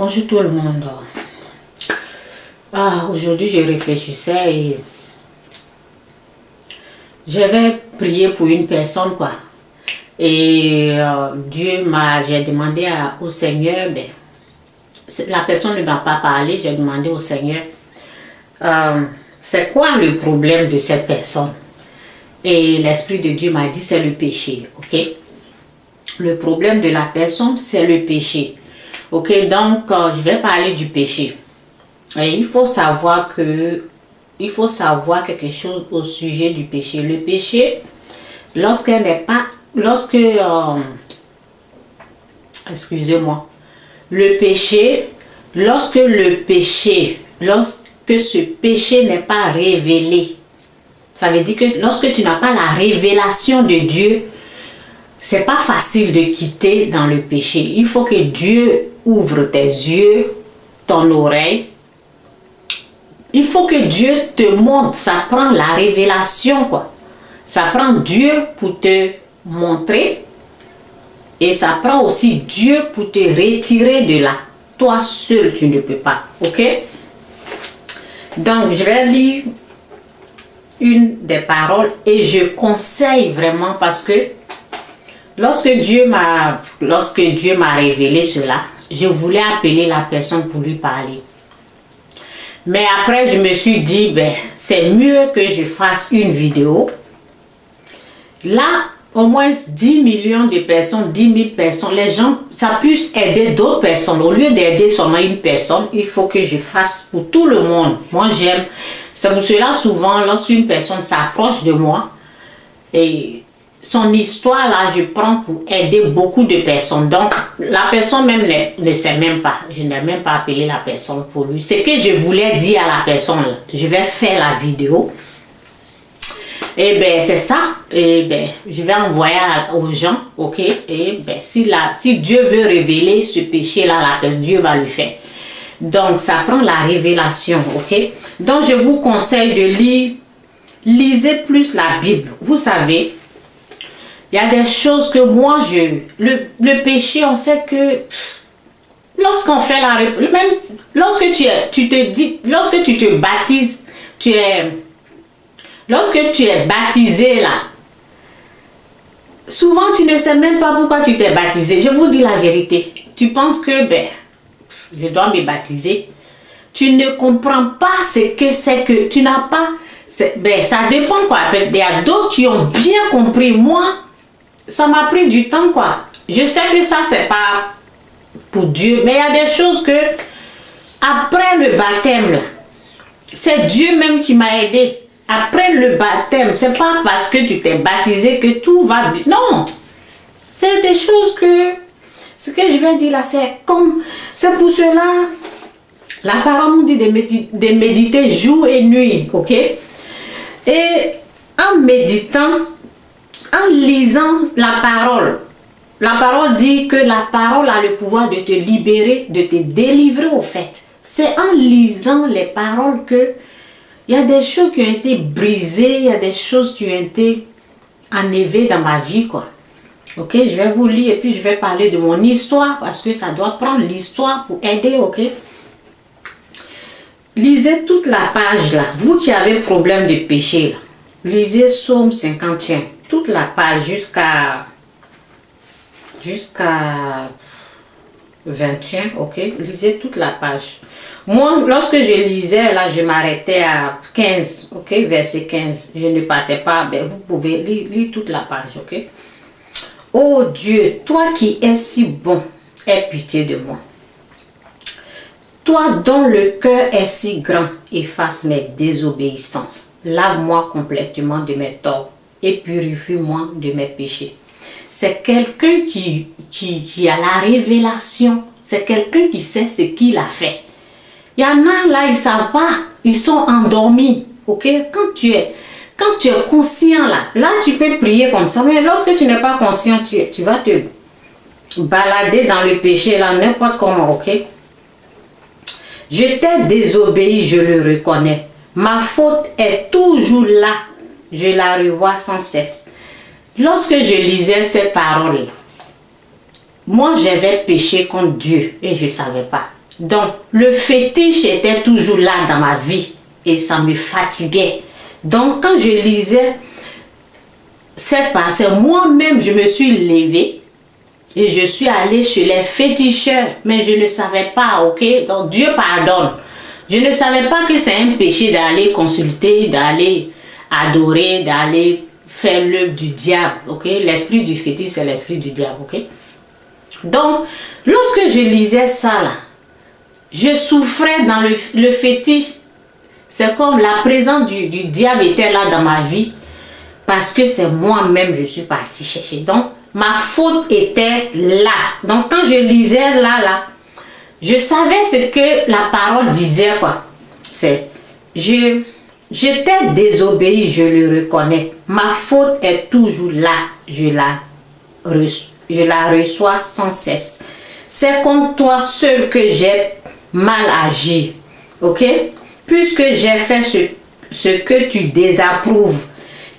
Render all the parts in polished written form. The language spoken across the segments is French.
Bonjour tout le monde. Aujourd'hui je réfléchissais et je vais prier pour une personne quoi. Et j'ai demandé au Seigneur, la personne ne m'a pas parlé, j'ai demandé au Seigneur, c'est quoi le problème de cette personne? Et l'Esprit de Dieu m'a dit c'est le péché, ok? Le problème de la personne c'est le péché. Ok, donc je vais parler du péché. Et il faut savoir quelque chose au sujet du péché. Le péché, excusez-moi, lorsque ce péché n'est pas révélé, ça veut dire que lorsque tu n'as pas la révélation de Dieu, c'est pas facile de quitter dans le péché. Il faut que Dieu ouvre tes yeux, ton oreille. Il faut que Dieu te montre. Ça prend la révélation, quoi. Ça prend Dieu pour te montrer. Et ça prend aussi Dieu pour te retirer de là. Toi seul, tu ne peux pas. Ok? Donc, je vais lire une des paroles et je conseille vraiment parce que lorsque Dieu m'a révélé cela, je voulais appeler la personne pour lui parler. Mais après, je me suis dit, c'est mieux que je fasse une vidéo. Là, au moins 10 millions de personnes, 10 000 personnes, les gens, ça puisse aider d'autres personnes. Au lieu d'aider seulement une personne, il faut que je fasse pour tout le monde. Moi, j'aime. C'est pour cela, souvent, lorsqu'une personne s'approche de moi, et son histoire là, je prends pour aider beaucoup de personnes. Donc, la personne même ne sait même pas. Je n'ai même pas appelé la personne pour lui. Ce que je voulais dire à la personne, là, je vais faire la vidéo. Et c'est ça. Et je vais envoyer aux gens, ok. Et si Dieu veut révéler ce péché là, la personne, Dieu va le faire. Donc, ça prend la révélation, ok. Donc, je vous conseille de lisez plus la Bible. Vous savez, il y a des choses que moi, le péché, on sait que lorsqu'on fait même lorsque tu te baptises, lorsque tu es baptisé là, souvent tu ne sais même pas pourquoi tu t'es baptisé. Je vous dis la vérité. Tu penses que, je dois me baptiser. Tu ne comprends pas ce que c'est que tu n'as pas. Ça dépend quoi. Il y a d'autres qui ont bien compris. Moi, ça m'a pris du temps quoi. Je sais que ça c'est pas pour Dieu, mais il y a des choses que après le baptême là, c'est Dieu même qui m'a aidé. Après le baptême, c'est pas parce que tu t'es baptisé que tout va bien. Non, c'est des choses que ce que je vais dire là, c'est pour cela la parole nous dit de méditer jour et nuit, ok? Et en méditant, en lisant la parole dit que la parole a le pouvoir de te libérer, de te délivrer au fait. C'est en lisant les paroles que il y a des choses qui ont été brisées, il y a des choses qui ont été enlevées dans ma vie, quoi. Ok, je vais vous lire et puis je vais parler de mon histoire parce que ça doit prendre l'histoire pour aider, ok? Lisez toute la page là. Vous qui avez problème de péché là, lisez Psaume 51. Toute la page jusqu'à 21, ok? Lisez toute la page. Moi, lorsque je lisais, là, je m'arrêtais à 15, ok? Verset 15. Je ne partais pas, vous pouvez lire toute la page, ok? Oh Dieu, toi qui es si bon, aie pitié de moi. Toi dont le cœur est si grand, efface mes désobéissances. Lave-moi complètement de mes torts et purifie-moi de mes péchés. C'est quelqu'un qui a la révélation. C'est quelqu'un qui sait ce qu'il a fait. Il y en a là, ils ne savent pas. Ils sont endormis. Ok? Quand tu es conscient là tu peux prier comme ça. Mais lorsque tu n'es pas conscient, tu vas te balader dans le péché là, n'importe comment. Ok? Je t'ai désobéi, je le reconnais. Ma faute est toujours là. Je la revois sans cesse. Lorsque je lisais ces paroles, moi j'avais péché contre Dieu et je ne savais pas. Donc, le fétiche était toujours là dans ma vie et ça me fatiguait. Donc, quand je lisais cette partie, moi-même, je me suis levée et je suis allée chez les féticheurs, mais je ne savais pas, ok? Donc, Dieu pardonne. Je ne savais pas que c'est un péché d'aller consulter, d'aller adorer, d'aller faire l'œuvre du diable, ok? L'esprit du fétiche, c'est l'esprit du diable, ok? Donc, lorsque je lisais ça là, je souffrais dans le fétiche. C'est comme la présence du diable était là dans ma vie parce que c'est moi-même je suis partie chercher. Donc, ma faute était là. Donc, quand je lisais là, je savais ce que la parole disait, quoi. C'est, j'étais désobéie, je le reconnais. Ma faute est toujours là. Je la reçois sans cesse. C'est contre toi seul que j'ai mal agi. Ok? Puisque j'ai fait ce que tu désapprouves.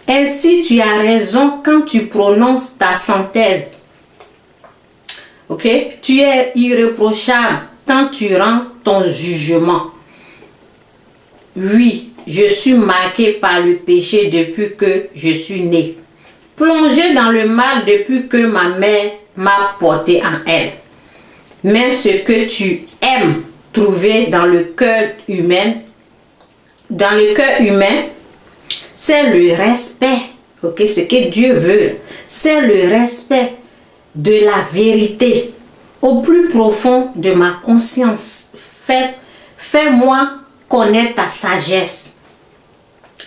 Ainsi, tu as raison quand tu prononces ta synthèse. Ok? Tu es irréprochable quand tu rends ton jugement. Oui, je suis marqué par le péché depuis que je suis né. Plongé dans le mal depuis que ma mère m'a porté en elle. Mais ce que tu aimes trouver dans le cœur humain, c'est le respect. Ok, ce que Dieu veut, c'est le respect de la vérité au plus profond de ma conscience. Fais-moi connaître ta sagesse.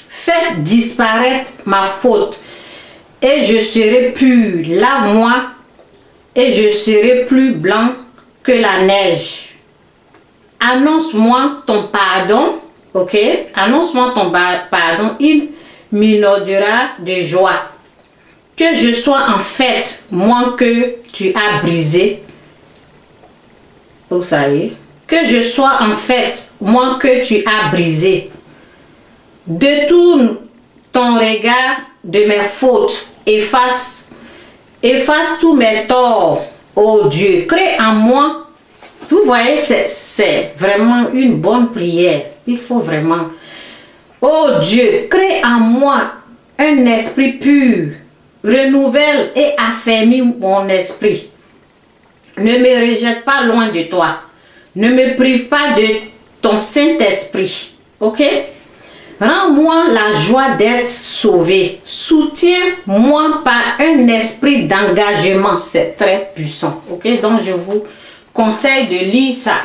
Fais disparaître ma faute et je serai pur. Lave-moi et je serai plus blanc que la neige. Annonce-moi ton pardon. Ok, annonce-moi ton pardon, il m'inondera de joie. Que je sois en fête, moi que tu as brisé. Vous savez, que je sois en fête, moi que tu as brisé. Détourne ton regard de mes fautes, efface tous mes torts, ô Dieu. Crée en moi. Vous voyez, c'est vraiment une bonne prière. Il faut vraiment... Oh Dieu, crée en moi un esprit pur. Renouvelle et affermis mon esprit. Ne me rejette pas loin de toi. Ne me prive pas de ton Saint-Esprit. Ok? Rends-moi la joie d'être sauvé. Soutiens-moi par un esprit d'engagement. C'est très puissant. Ok? Donc je vous conseille de lire ça.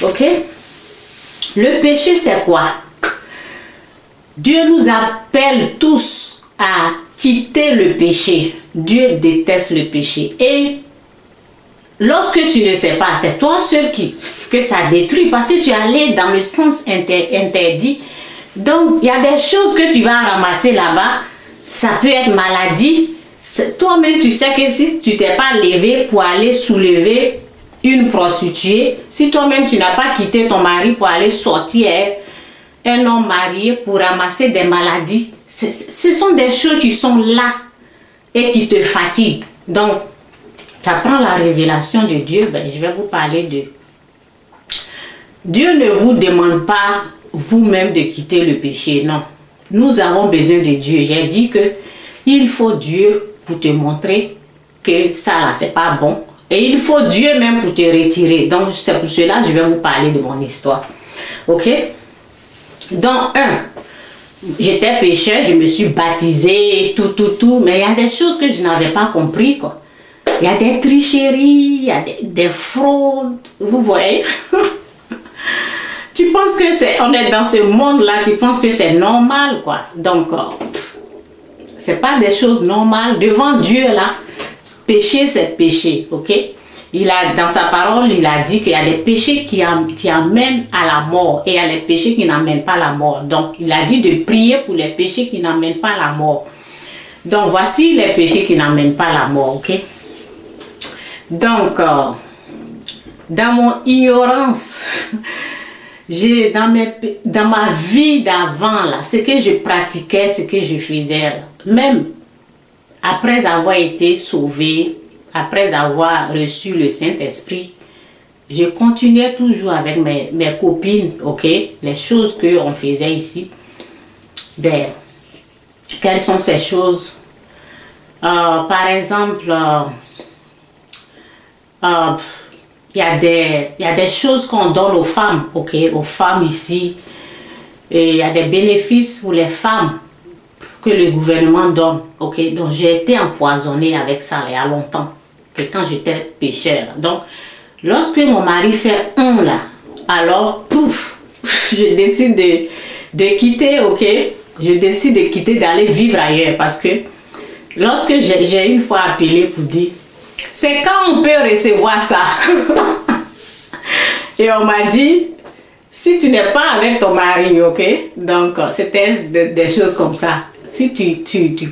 Ok? Le péché, c'est quoi? Dieu nous appelle tous à quitter le péché. Dieu déteste le péché. Et lorsque tu ne sais pas, c'est toi seul que ça détruit parce que tu es allé dans le sens interdit. Donc, il y a des choses que tu vas ramasser là-bas. Ça peut être maladie. Toi-même, tu sais que si tu t'es pas levé pour aller soulever une prostituée, si toi-même tu n'as pas quitté ton mari pour aller sortir un homme marié pour ramasser des maladies, ce sont des choses qui sont là et qui te fatiguent. Donc, tu apprends la révélation de Dieu. Ben, je vais vous parler de... Dieu ne vous demande pas vous-même de quitter le péché, non. Nous avons besoin de Dieu. J'ai dit que il faut Dieu pour te montrer que ça là, c'est pas bon. Et il faut Dieu même pour te retirer. Donc, c'est pour cela que je vais vous parler de mon histoire. Ok? Donc, j'étais pécheur, je me suis baptisé, tout. Mais il y a des choses que je n'avais pas compris, quoi. Il y a des tricheries, il y a des fraudes. Vous voyez? Tu penses que on est dans ce monde-là, tu penses que c'est normal, quoi. Donc, c'est pas des choses normales. Devant Dieu, là, péché, c'est péché, ok? Dans sa parole, il a dit qu'il y a des péchés qui amènent à la mort et il y a les péchés qui n'amènent pas à la mort. Donc, il a dit de prier pour les péchés qui n'amènent pas à la mort. Donc, voici les péchés qui n'amènent pas à la mort, ok? Donc, dans mon ignorance, dans ma vie d'avant, là, ce que je pratiquais, ce que je faisais, là, même après avoir été sauvé, après avoir reçu le Saint-Esprit, je continuais toujours avec mes copines, ok, les choses qu'on faisait ici. Ben, quelles sont ces choses? Par exemple, il y a des choses qu'on donne aux femmes, ok, aux femmes ici. Et il y a des bénéfices pour les femmes que le gouvernement donne, ok. Donc j'ai été empoisonnée avec ça il y a longtemps, que quand j'étais pécheur. Donc lorsque mon mari fait là, alors pouf, je décide de quitter, ok. Je décide de quitter, d'aller vivre ailleurs, parce que lorsque j'ai une fois appelé pour dire, c'est quand on peut recevoir ça? Et on m'a dit, si tu n'es pas avec ton mari, ok? Donc c'était des choses comme ça. Si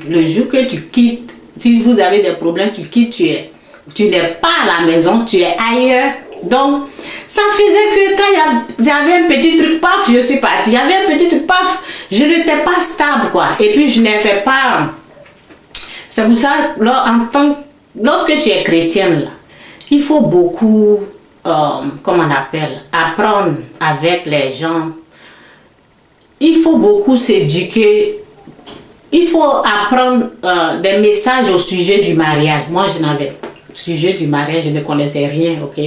le jour que tu quittes, si vous avez des problèmes, tu quittes, tu n'es pas à la maison, tu es ailleurs. Donc, ça faisait que quand j'avais un petit truc, paf, je suis partie. J'avais un petit truc, paf, je n'étais pas stable, quoi. Et puis, je n'avais pas... C'est pour ça, lorsque tu es chrétienne, là, il faut beaucoup, comment on appelle, apprendre avec les gens. Il faut beaucoup s'éduquer. Il faut apprendre des messages au sujet du mariage. Moi, je n'avais... Au sujet du mariage, je ne connaissais rien, ok?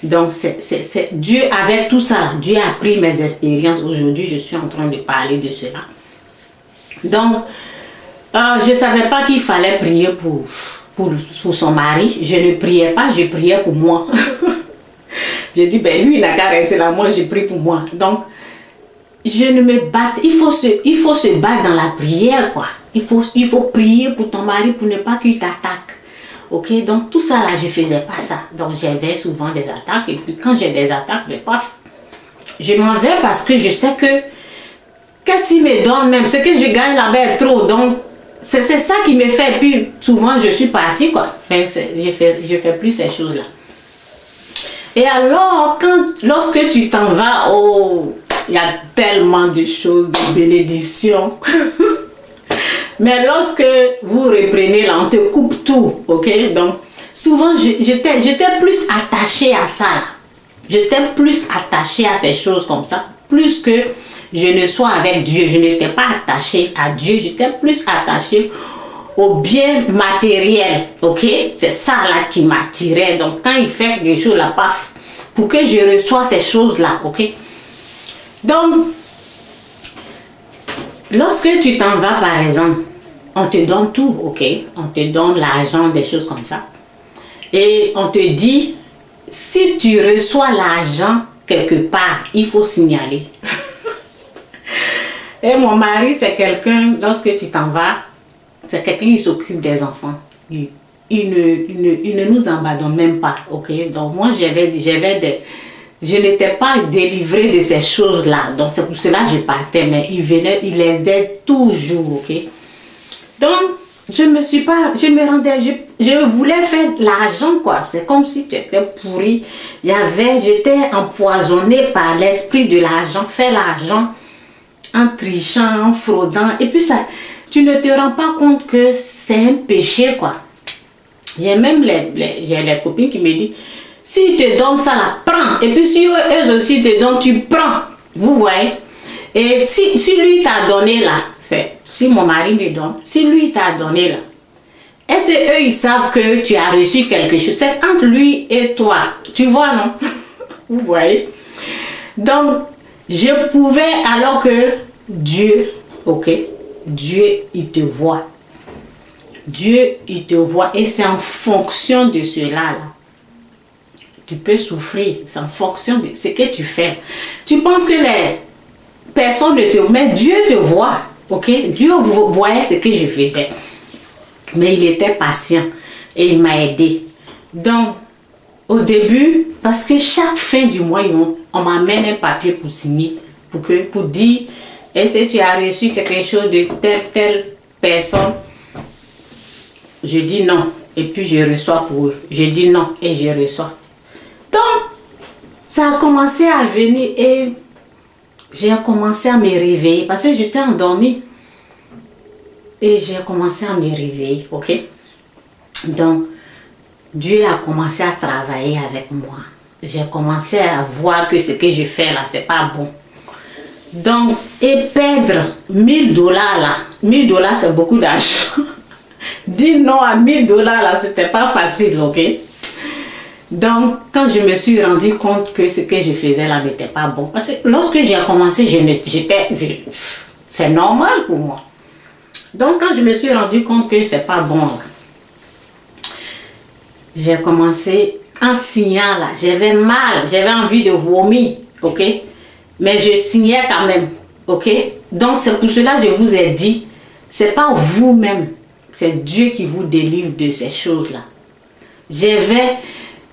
Donc, c'est Dieu, avec tout ça, Dieu a pris mes expériences. Aujourd'hui, je suis en train de parler de cela. Donc, je ne savais pas qu'il fallait prier pour son mari. Je ne priais pas, je priais pour moi. J'ai dit, ben lui, il n'a qu'à rester là, moi, je prie pour moi. Donc, je ne me batte. Il faut se battre dans la prière, quoi. Il faut prier pour ton mari pour ne pas qu'il t'attaque. Ok, donc tout ça là, je faisais pas ça. Donc j'avais souvent des attaques. Et puis quand j'ai des attaques, mais paf, je m'en vais parce que je sais que qu'est-ce qu'il me donne même, c'est que je gagne là-bas est trop. Donc c'est ça qui me fait. Et puis souvent je suis partie, quoi. Mais je fais plus ces choses-là. Et alors, lorsque tu t'en vas, oh, il y a tellement de choses, de bénédictions. Mais lorsque vous reprenez là, on te coupe tout, ok? Donc, souvent, j'étais plus attachée à ça. J'étais plus attachée à ces choses comme ça. Plus que je ne sois avec Dieu. Je n'étais pas attachée à Dieu. J'étais plus attachée aux biens matériels, ok? C'est ça là qui m'attirait. Donc, quand il fait quelque chose là, paf, pour que je reçoive ces choses-là, ok? Donc, lorsque tu t'en vas, par exemple, on te donne tout, ok? On te donne l'argent, des choses comme ça. Et on te dit, si tu reçois l'argent quelque part, il faut signaler. Et mon mari, c'est quelqu'un, lorsque tu t'en vas, c'est quelqu'un qui s'occupe des enfants. Il ne nous abandonne même pas, ok? Donc moi, je n'étais pas délivrée de ces choses-là. Donc c'est pour cela que je partais, mais il venait, il les aidait toujours, ok? Donc, je voulais faire l'argent, quoi. C'est comme si tu étais pourri. J'étais empoisonnée par l'esprit de l'argent. Faire l'argent en trichant, en fraudant. Et puis ça, tu ne te rends pas compte que c'est un péché, quoi. J'ai même les copines qui me disent, s'ils te donnent ça, là, prends. Et puis si eux aussi te donnent, tu prends. Vous voyez? Et si lui t'a donné là, si mon mari me donne, si lui t'a donné là, est-ce qu'eux ils savent que tu as reçu quelque chose? C'est entre lui et toi. Tu vois, non? Vous voyez? Donc, je pouvais, alors que Dieu, ok? Dieu, il te voit. Dieu, il te voit. Et c'est en fonction de cela là. Tu peux souffrir. C'est en fonction de ce que tu fais. Tu penses que les personne ne te... Mais Dieu te voit, ok? Dieu voyait ce que je faisais. Mais il était patient et il m'a aidé. Donc, au début, parce que chaque fin du mois, on m'amène un papier pour signer, pour dire, est-ce que tu as reçu quelque chose de telle personne? Je dis non, et puis je reçois pour eux. Je dis non, et je reçois. Donc, ça a commencé à venir et j'ai commencé à me réveiller parce que j'étais endormie. Et j'ai commencé à me réveiller, ok? Donc, Dieu a commencé à travailler avec moi. j'ai commencé à voir que ce que je fais là, c'est pas bon. Donc, et perdre 1000 $ là, 1000 $ c'est beaucoup d'argent. Dire non à 1000 $ là, c'était pas facile, ok? Donc, quand je me suis rendu compte que ce que je faisais là n'était pas bon, parce que lorsque j'ai commencé, c'est normal pour moi. Donc, quand je me suis rendu compte que c'est pas bon là, j'ai commencé en signant là, j'avais mal, j'avais envie de vomir, ok? Mais je signais quand même, ok? Donc, c'est pour cela que je vous ai dit, c'est pas vous-même, c'est Dieu qui vous délivre de ces choses-là.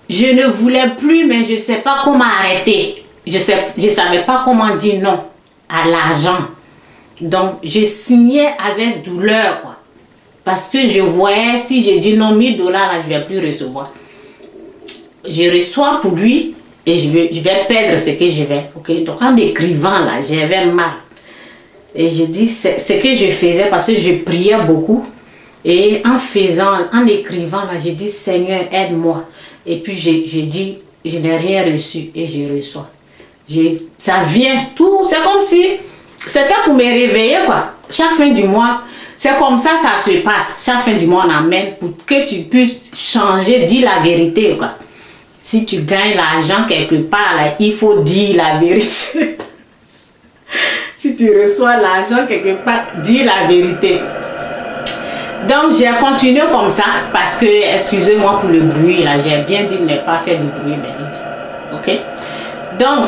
Je ne voulais plus, mais je ne sais pas comment arrêter. Je savais pas comment dire non à l'argent. Donc, je signais avec douleur, quoi. Parce que je voyais, si je dis non, 1000 $, là, je ne vais plus recevoir. Je reçois pour lui et je vais perdre ce que je vais. Okay? Donc, en écrivant, là, j'avais mal. Et je dis, c'est ce que je faisais parce que je priais beaucoup. Et en écrivant, là, j'ai dit, Seigneur, aide-moi. Et puis, j'ai dit, je n'ai rien reçu et je reçois. Ça vient, tout, c'est comme si c'était pour me réveiller, quoi. Chaque fin du mois, c'est comme ça se passe. Chaque fin du mois, on amène pour que tu puisses changer, dire la vérité, quoi. Si tu gagnes l'argent quelque part, là, il faut dire la vérité. Si tu reçois l'argent quelque part, dis la vérité. Donc, j'ai continué comme ça parce que, excusez-moi pour le bruit, là, j'ai bien dit de ne pas faire de bruit, mais, ok? Donc,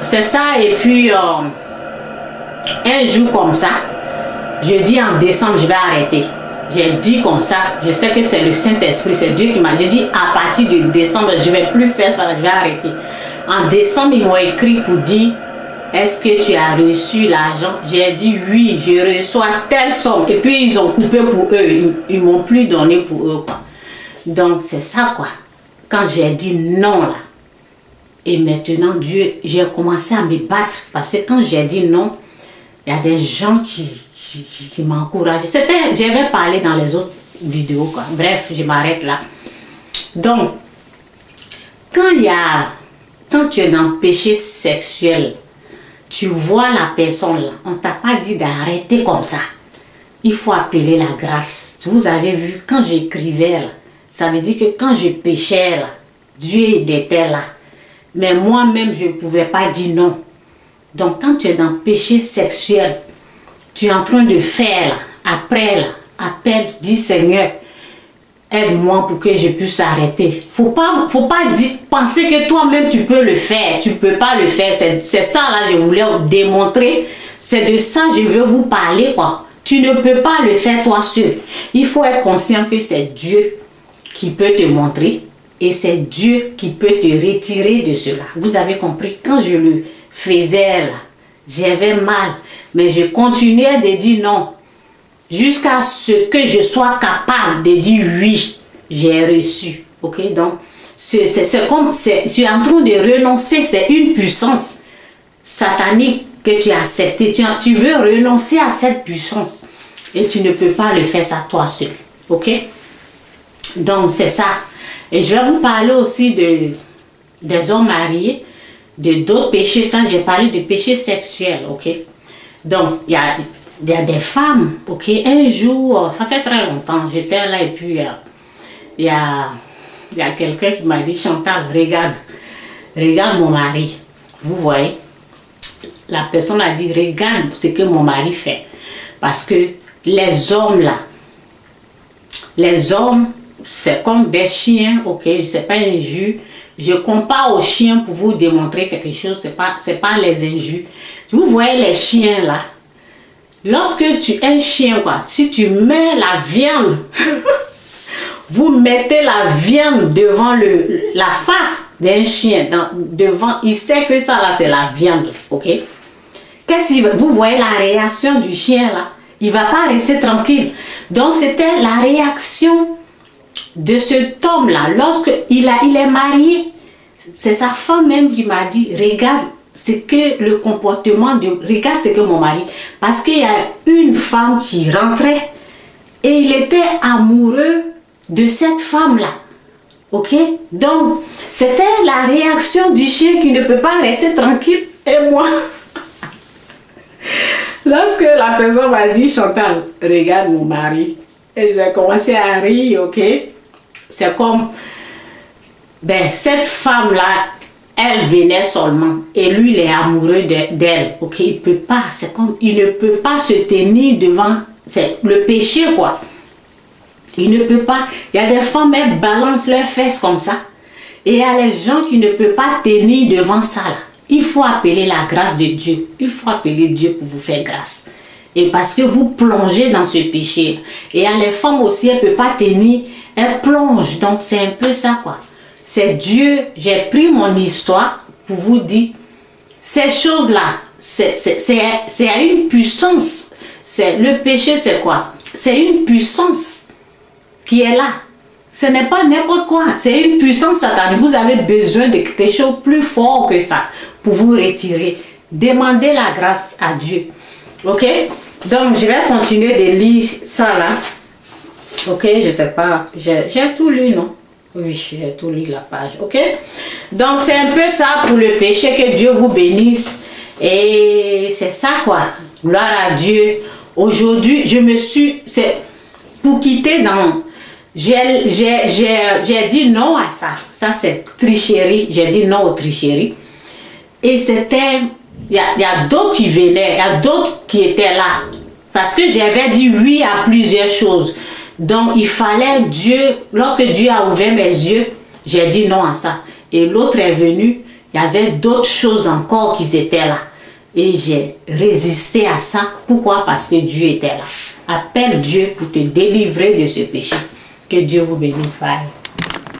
c'est ça, et puis, un jour comme ça, je dis en décembre, je vais arrêter. J'ai dit comme ça, je sais que c'est le Saint-Esprit, c'est Dieu qui m'a dit, à partir de décembre, je ne vais plus faire ça, je vais arrêter. En décembre, ils m'ont écrit pour dire, est-ce que tu as reçu l'argent? J'ai dit oui, je reçois telle somme. Et puis ils ont coupé pour eux, ils m'ont plus donné pour eux, quoi. Donc c'est ça, quoi. Quand j'ai dit non là, et maintenant Dieu, j'ai commencé à me battre parce que quand j'ai dit non, il y a des gens qui m'encouragent. J'avais parlé dans les autres vidéos, quoi. Bref, je m'arrête là. Donc, quand tu es dans le péché sexuel, tu vois la personne là, on ne t'a pas dit d'arrêter comme ça. Il faut appeler la grâce. Vous avez vu, quand j'écrivais là, ça veut dire que quand je péchais là, Dieu était là. Mais moi-même, je ne pouvais pas dire non. Donc quand tu es dans le péché sexuel, tu es en train de faire là, après là, appelle, dis Seigneur, aide-moi pour que je puisse arrêter. Faut pas penser que toi-même tu peux le faire. Tu peux pas le faire. C'est ça là, je voulais démontrer. C'est de ça que je veux vous parler, quoi. Tu ne peux pas le faire toi seul. Il faut être conscient que c'est Dieu qui peut te montrer et c'est Dieu qui peut te retirer de cela. Vous avez compris? Quand je le faisais là, j'avais mal, mais je continuais de dire non. Jusqu'à ce que je sois capable de dire oui, j'ai reçu. Ok, donc c'est comme, tu es en train de renoncer, c'est une puissance satanique que tu as acceptée. Tu veux renoncer à cette puissance et tu ne peux pas le faire ça toi seul. Ok, donc c'est ça. Et je vais vous parler aussi des hommes mariés, de d'autres péchés. Ça, j'ai parlé de péchés sexuels. Ok, donc il y a des femmes, ok, un jour, ça fait très longtemps, j'étais là et puis il y a quelqu'un qui m'a dit, Chantal, regarde mon mari. Vous voyez, la personne a dit, regarde ce que mon mari fait. Parce que les hommes là, c'est comme des chiens, ok, c'est pas injure. Je compare aux chiens pour vous démontrer quelque chose, c'est pas les injures. Vous voyez les chiens là, lorsque tu es un chien, quoi, si tu mets la viande, vous mettez la viande devant la face d'un chien, devant, il sait que ça là c'est la viande, ok? Vous voyez la réaction du chien là, il va pas rester tranquille. Donc c'était la réaction de cet homme là, lorsque il est marié, c'est sa femme même qui m'a dit, regarde, c'est que le comportement regarde ce que mon mari, parce qu'il y a une femme qui rentrait et il était amoureux de cette femme là, Ok? Donc, c'était la réaction du chien qui ne peut pas rester tranquille. Et moi, lorsque la personne m'a dit, Chantal, regarde mon mari. Et j'ai commencé à rire, ok? C'est comme, ben, cette femme-là, elle venait seulement. Et lui, il est amoureux d'elle, ok? Il peut pas, c'est comme, il ne peut pas se tenir devant, c'est le péché, quoi. Il ne peut pas. Il y a des femmes, elles balancent leurs fesses comme ça. Et il y a les gens qui ne peuvent pas tenir devant ça, là. Il faut appeler la grâce de Dieu. Il faut appeler Dieu pour vous faire grâce. Et parce que vous plongez dans ce péché. Et il y a les femmes aussi, elles ne peuvent pas tenir. Elles plongent. Donc c'est un peu ça, quoi. C'est Dieu. J'ai pris mon histoire pour vous dire, ces choses-là, c'est à une puissance. Le péché, c'est quoi? C'est une puissance qui est là. Ce n'est pas n'importe quoi. C'est une puissance satanique. Vous avez besoin de quelque chose de plus fort que ça pour vous retirer. Demandez la grâce à Dieu. Ok? Donc, je vais continuer de lire ça là. Ok? Je ne sais pas. J'ai tout lu, non? Oui, j'ai tout lu la page. Ok? Donc, c'est un peu ça pour le péché. Que Dieu vous bénisse. Et c'est ça, quoi. Gloire à Dieu. Aujourd'hui, je me suis... C'est pour quitter dans... J'ai dit non à ça. Ça, c'est tricherie. J'ai dit non aux tricheries. Et c'était... Il y a d'autres qui venaient. Il y a d'autres qui étaient là. Parce que j'avais dit oui à plusieurs choses. Donc, il fallait Dieu... Lorsque Dieu a ouvert mes yeux, j'ai dit non à ça. Et l'autre est venu. Il y avait d'autres choses encore qui étaient là. Et j'ai résisté à ça. Pourquoi? Parce que Dieu était là. Appelle Dieu pour te délivrer de ce péché. Que Dieu vous bénisse. Bye.